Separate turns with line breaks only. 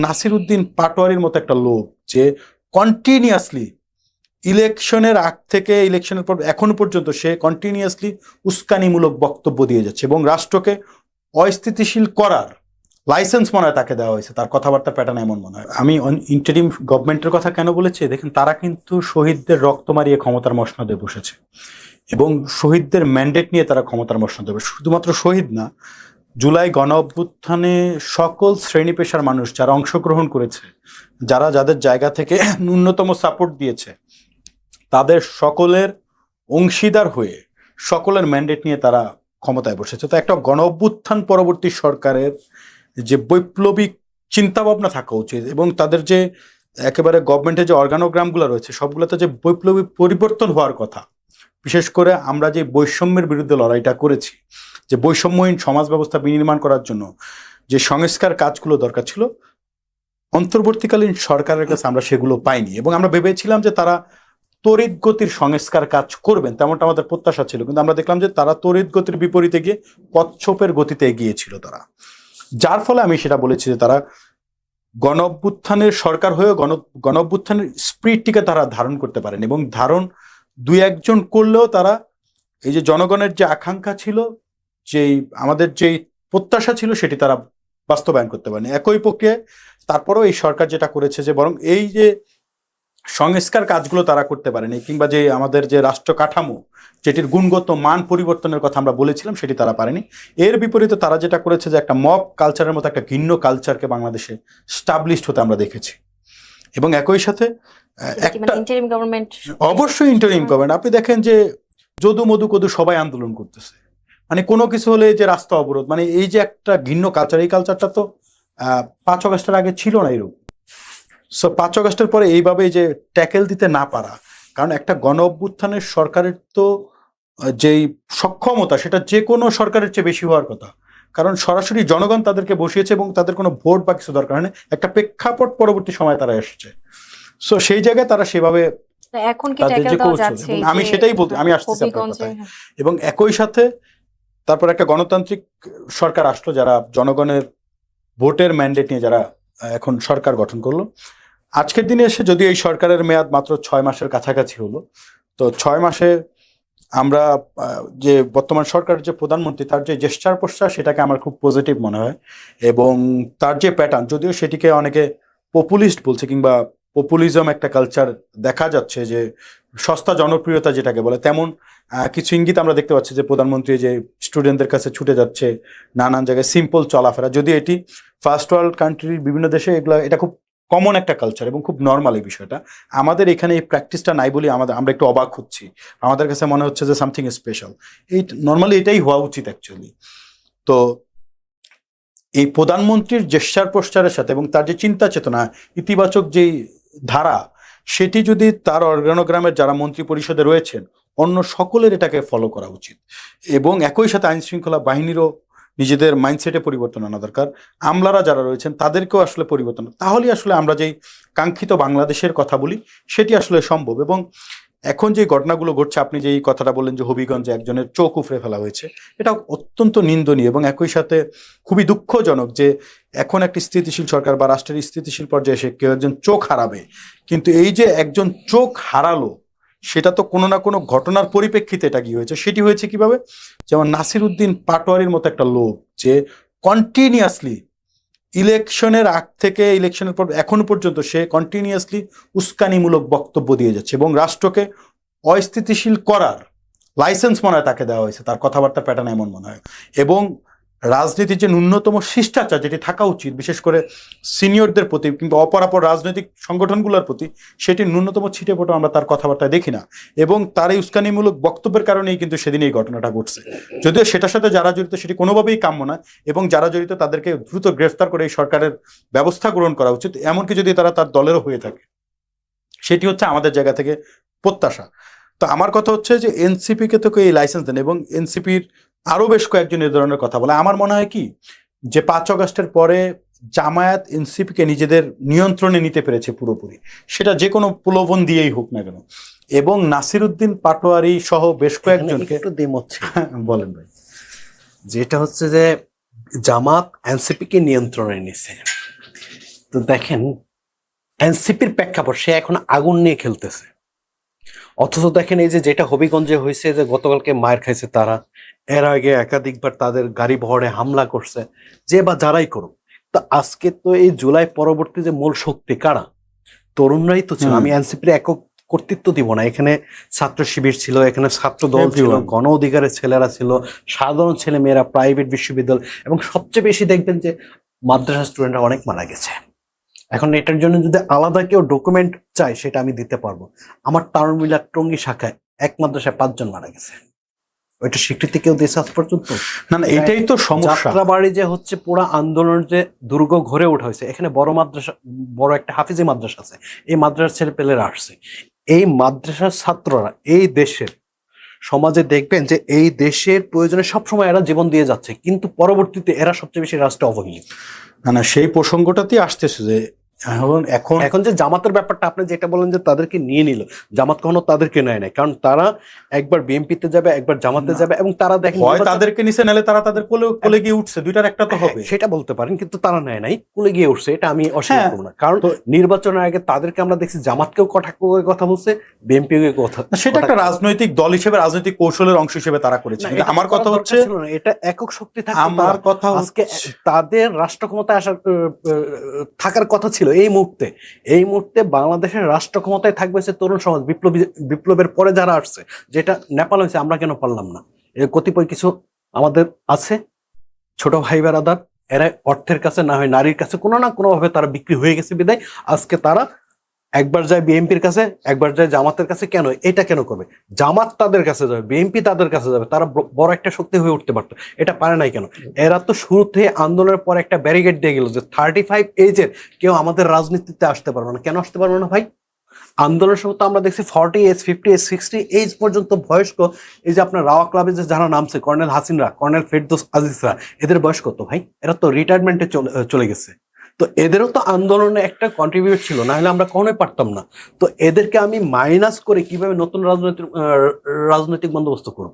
নাসির উদ্দিন পাটোয়ারির মতো একটা লোক যে কন্টিনিউয়াসলি ইলেকশনের আগ থেকে ইলেকশনের পর এখনো পর্যন্ত সে কন্টিনিউয়াসলি উস্কানিমূলক বক্তব্য দিয়ে যাচ্ছে এবং রাষ্ট্রকে অস্থিতিশীল করার লাইসেন্স মনে হয় তাকে দেওয়া হয়েছে। তার কথাবার্তার প্যাটার্ন এমন মনে হয়। আমি ইন্টারিম গভর্নমেন্টের কথা কেন বলেছি, দেখেন তারা কিন্তু শহীদদের রক্ত মারিয়ে ক্ষমতার মসনদে বসেছে এবং শহীদদের ম্যান্ডেট নিয়ে তারা ক্ষমতার মসনদে বসে। শুধুমাত্র শহীদ না, জুলাই গণ অভ্যুত্থানে সকল শ্রেণী পেশার মানুষ যারা অংশগ্রহণ করেছে, যাদের জায়গা থেকে ন্যূনতম সাপোর্ট দিয়েছে, তাদের সকলের অংশীদার হয়ে সকলের ম্যান্ডেট নিয়ে তারা ক্ষমতায় বসেছে। তো একটা গণ অভ্যুত্থান পরবর্তী সরকারের যে বৈপ্লবিক চিন্তাভাবনা থাকা উচিত এবং তাদের যে একেবারে গভর্নমেন্টের যে অর্গানোগ্রামগুলো রয়েছে সবগুলোতে যে বৈপ্লবিক পরিবর্তন হওয়ার কথা। বিশেষ করে আমরা যে বৈষম্যের বিরুদ্ধে লড়াইটা করেছি, যে বৈষম্যহীন সমাজ ব্যবস্থা বিনির্মাণ করার জন্য যে সংস্কার কাজগুলো দরকার ছিল, অন্তর্বর্তীকালীন সরকারের কাছে আমরা সেগুলো পাইনি এবং আমরা ভেবেছিলাম যে তারা তড়িৎ গতির সংস্কার কাজ করবেন, তেমনটা আমাদের প্রত্যাশা ছিল। কিন্তু আমরা দেখলাম যে তারা তড়িৎ গতির বিপরীতে গিয়ে কচ্ছপের গতিতে এগিয়েছিল তারা, যার ফলে আমি সেটা বলেছি যে তারা গণ অভ্যুত্থানের সরকার হয়েও গণ অভ্যুত্থানের স্পিরিটটিকে তারা ধারণ করতে পারেন এবং ধারণ দুই একজন করলেও তারা এই যে জনগণের যে আকাঙ্ক্ষা ছিল, যেই আমাদের যেই প্রত্যাশা ছিল সেটি তারা বাস্তবায়ন করতে পারেনি। একই প্রক্রিয়ায় তারপরেও এই সরকার যেটা করেছে যে বরং এই যে সংস্কার কাজগুলো তারা করতে পারেনি, কিংবা যে আমাদের যে রাষ্ট্র কাঠামো যেটির গুণগত মান পরিবর্তনের কথা আমরা বলেছিলাম সেটি তারা পারেনি। এর বিপরীতে তারা যেটা করেছে যে একটা মব কালচারের মতো একটা ভিন্ন কালচারকে বাংলাদেশে স্টাবলিশড হতে আমরা দেখেছি। এবং একই সাথে একটা অবশ্যই ইন্টারিম গভর্নমেন্ট। আপনি দেখেন যে যদু মধু কদু সবাই আন্দোলন করতেছে, মানে কোনো কিছু হলে যে রাস্তা অবরোধ, মানে এই যে একটা ভিন্ন কালচার, এই কালচারটা তো 5 আগস্টের আগে ছিল না এরকম। সো 5 আগস্টের পরে এইভাবে যে ট্যাকেল দিতে না পারা, কারণ একটা গণ অভ্যুত্থানের সরকারের তো যেই সক্ষমতা সেটা যে কোনো সরকারের চেয়ে বেশি হওয়ার কথা, কারণ সরাসরি জনগণ তাদেরকে বসিয়েছে এবং তাদের কোনো ভোট বা কিছু দরকার নেই, একটা প্রেক্ষাপট পরবর্তী সময় তারা এসেছে। সো সেই জায়গায় তারা সেভাবে আমি সেটাই বলতে আমি আসতেছি আপনার কথায়। এবং একই সাথে তারপর একটা গণতান্ত্রিক সরকার আসলো যারা জনগণের ভোটের ম্যান্ডেট নিয়ে যারা এখন সরকার গঠন করলো। আজকের দিনে এসে যদি এই সরকারের মেয়াদ মাত্র 6 মাসের কাছাকাছি হলো, তো 6 মাসে আমরা যে বর্তমান সরকারের যে প্রধানমন্ত্রী তার যে জেস্টার পোস্টার সেটাকে আমার খুব পজিটিভ মনে হয় এবং তার যে প্যাটার্ন, যদিও সেটিকে অনেকে পপুলিস্ট বলছে কিংবা পপুলিজম একটা কালচার দেখা যাচ্ছে, যে সস্তা জনপ্রিয়তা যেটাকে বলে, তেমন কিছু ইঙ্গিত আমরা দেখতে পাচ্ছি যে প্রধানমন্ত্রী যে স্টুডেন্টদের কাছে ছুটে যাচ্ছে, নানান জায়গায় সিম্পল চলাফেরা, যদি এটি ফার্স্ট ওয়ার্ল্ড কান্ট্রির বিভিন্ন দেশে এটা খুব কমন একটা কালচার এবং খুব নর্মাল এই বিষয়টা। আমাদের এখানে এই প্র্যাকটিসটা নাই বলে আমরা একটু অবাক হচ্ছি, আমাদের কাছে মনে হচ্ছে যে সামথিং স্পেশাল। এই নর্মালি এটাই হওয়া উচিত অ্যাকচুয়ালি। তো এই প্রধানমন্ত্রীর জেস্টার পোস্টারের সাথে এবং তার যে চিন্তা চেতনা, ইতিবাচক যেই ধারা, সেটি যদি তার অর্গানোগ্রামের যারা মন্ত্রী পরিষদে রয়েছেন অন্য সকলের এটাকে ফলো করা উচিত এবং একই সাথে আইন শৃঙ্খলা বাহিনীরও নিজেদের মাইন্ডসেটে পরিবর্তন আনা দরকার। আমলারা যারা রয়েছেন তাদেরকেও আসলে পরিবর্তন, তাহলেই আসলে আমরা যেই কাঙ্ক্ষিত বাংলাদেশের কথা বলি সেটি আসলে সম্ভব। এবং এখন যে ঘটনাগুলো ঘটছে, আপনি যে এই কথাটা বললেন যে হবিগঞ্জে একজনের চোখ উপড়ে ফেলা হয়েছে, এটা অত্যন্ত নিন্দনীয় এবং একই সাথে খুবই দুঃখজনক যে এখন একটি স্থিতিশীল সরকার বা রাষ্ট্রের স্থিতিশীল পর্যায়ে এসে কেউ একজন চোখ হারাবে, কিন্তু এই যে একজন চোখ হারালো সেটা তো কোনো না কোনো ঘটনার পরিপ্রেক্ষিতে এটা কি হয়েছে, সেটি হয়েছে কিভাবে, যেমন নাসির উদ্দিন পাটোয়ারির মতো একটা লোক যে কন্টিনিউয়াসলি ইলেকশনের আগ থেকে ইলেকশনের পর এখনো পর্যন্ত সে কন্টিনিউয়াসলি উস্কানিমূলক বক্তব্য দিয়ে যাচ্ছে এবং রাষ্ট্রকে অস্থিতিশীল করার লাইসেন্স মনে হয় তাকে দেওয়া হয়েছে। তার কথাবার্তার প্যাটার্ন এমন মনে হয়। এবং রাজনীতির যে ন্যূনতম শিষ্টাচার যেটি থাকা উচিত বিশেষ করে সিনিয়রদের প্রতি কিংবা অপরাপর রাজনৈতিক সংগঠনগুলোর প্রতি, সেটি ন্যূনতম ছিটে ফোটো আমরা তার কথাবার্তায় দেখি না এবং তার এই উস্কানিমূলক বক্তব্যের কারণেই কিন্তু সেদিন এই ঘটনাটা ঘটছে। যদিও সেটার সাথে যারা জড়িত সেটি কোনোভাবেই কাম্য না এবং যারা জড়িত তাদেরকে দ্রুত গ্রেফতার করে এই সরকারের ব্যবস্থা গ্রহণ করা উচিত, এমনকি যদি তারা তার দলেরও হয়ে থাকে। সেটি হচ্ছে আমাদের জায়গা থেকে প্রত্যাশা। তো আমার কথা হচ্ছে যে এনসিপিকে তো এই লাইসেন্স দেন এবং এনসিপির আরো বেশ কয়েকজন এই ধরনের কথা বলে। আমার মনে হয় কি যে 5 আগস্টের পরে জামায়াত এনসিপিকে নিজেদের নিয়ন্ত্রণে নিতে পেরেছে পুরোপুরি, সেটা যে কোনো প্রলোভন দিয়েই হোক না কেন। এবং নাসির উদ্দিন পাটোয়ারি সহ বেশ কয়েকজনকে
একটু দ্বিমত হচ্ছে।
বলেন ভাই।
যেটা হচ্ছে যে জামাত এনসিপি কে নিয়ন্ত্রণে নিছে, তো দেখেন এনসিপির প্রেক্ষাপট, সে এখন আগুন নিয়ে খেলতেছে। অথচ দেখেন এই যে যেটা হবিগঞ্জে হয়েছে, যে গতকালকে মায়ের খাইছে তারা, এর আগে একাধিকবার তাদের গাড়ি বহরে হামলা করছে, যে বা যারাই করুক। তো আজকে তো এই জুলাই পরবর্তী যে মূল শক্তি কারা? তরুণরাই তো ছিল। আমি এনসিপির একক কর্তৃত্ব দিব না, এখানে ছাত্র শিবির ছিল, এখানে ছাত্র দল ছিল, গণ অধিকারের ছেলেরা ছিল, সাধারণ ছেলে মেয়েরা, প্রাইভেট বিশ্ববিদ্যালয়, এবং সবচেয়ে বেশি দেখবেন যে মাদ্রাসা স্টুডেন্টরা অনেক মারা গেছে। এখন এটার জন্য যদি আলাদা কেউ ডকুমেন্ট চাই, সেটা আমি দিতে পারবো। আমার তারুমিলা টঙ্গী শাখায় এক মাদ্রাসায় 5 জন মারা গেছে, ওইটা স্বীকৃতি কেউ দিয়েছে আজ পর্যন্ত?
না, এটাই তো সমস্যা।
যাত্রাবাড়ি যে হচ্ছে পুরো আন্দোলনের যে দুর্গ ঘরে ওঠা হয়েছে, এখানে বড় মাদ্রাসা, বড় একটা হাফিজি মাদ্রাসা আছে, এই মাদ্রাসার ছেলে পেলেরা আসছে। এই মাদ্রাসার ছাত্ররা এই দেশের সমাজে দেখবেন যে এই দেশের প্রয়োজনে সবসময় এরা জীবন দিয়ে যাচ্ছে, কিন্তু পরবর্তীতে এরা সবচেয়ে বেশি রাষ্ট্রে অবহেলিত।
না, সেই প্রসঙ্গটাতেই আসতেছে যে
এখন যে জামাতের ব্যাপারটা আপনি যেটা বলেন যে তাদেরকে নিয়ে নিল, জামাত কখনো তাদেরকে নেয় নাই, কারণ তারা একবার বিএনপিতে যাবে, একবার জামাতে যাবে, এবং তারা দেখেন
হয় তাদেরকে নিচে নেলে তারা তাদের কোলে গিয়ে উঠছে, দুইটার একটা তো হবে,
সেটা বলতে পারেন, কিন্তু তারা নেয় নাই, কোলে গিয়ে উঠছে, এটা আমি অস্বীকার করব না। কারণ নির্বাচনের আগে তাদেরকে আমরা দেখছি জামাতকেও কথা বলছে, বিএনপিও কথা,
সেটা একটা রাজনৈতিক দল হিসেবে, রাজনৈতিক কৌশলের অংশ হিসেবে তারা করেছে। আমার কথা হচ্ছে
এটা একক শক্তি থাকে,
আমার কথা
আজকে তাদের রাষ্ট্র ক্ষমতায় আসার থাকার কথা ছিল। এই মুহূর্তে বাংলাদেশের রাষ্ট্র ক্ষমতায় থাকবে হচ্ছে তরুণ সমাজ, বিপ্লবের পরে যারা আসছে, যেটা নেপাল হয়েছে, আমরা কেন পারলাম না? এর কতিপয় কিছু আমাদের আছে ছোট ভাই বেড়াদার, এরা অর্থের কাছে না হয় নারীর কাছে কোনো না কোনো ভাবে তারা বিক্রি হয়ে গেছে, বিদায় আজকে তারা একবার যায় বিএনপির কাছে, একবার যায় জামাতের কাছে। কেন এটা কেন করবে? জামাত তাদের কাছে যাবে, বিএনপি তাদের কাছে যাবে, তারা বড় একটা শক্তি হয়ে উঠতে পারতো, এটা পারে নাই কেন? এরা তো শুরু থেকে আন্দোলনের পর একটা ব্যারিকেড দিয়ে গেল যে 35 এজের কেউ আমাদের রাজনীতিতে আসতে পারবে না। কেন আসতে পারবে না ভাই? আন্দোলনের সময় তো আমরা দেখছি 40 এজ, 50 এজ, 60 এজ পর্যন্ত বয়স্ক, এই যে আপনার রাওয়া ক্লাবে যে যারা নামছে, কর্নেল হাসিনরা, কর্নেল ফেরদৌস আজিজরা, এদের বয়স কত ভাই? এরা তো রিটায়ারমেন্টে চলে গেছে। তো এদেরও তো আন্দোলনে একটা কন্ট্রিবিউট ছিল, না হলে আমরা কখনোই পারতাম না। তো এদেরকে আমি মাইনাস করে কিভাবে নতুন রাজনৈতিক বন্দোবস্ত করব?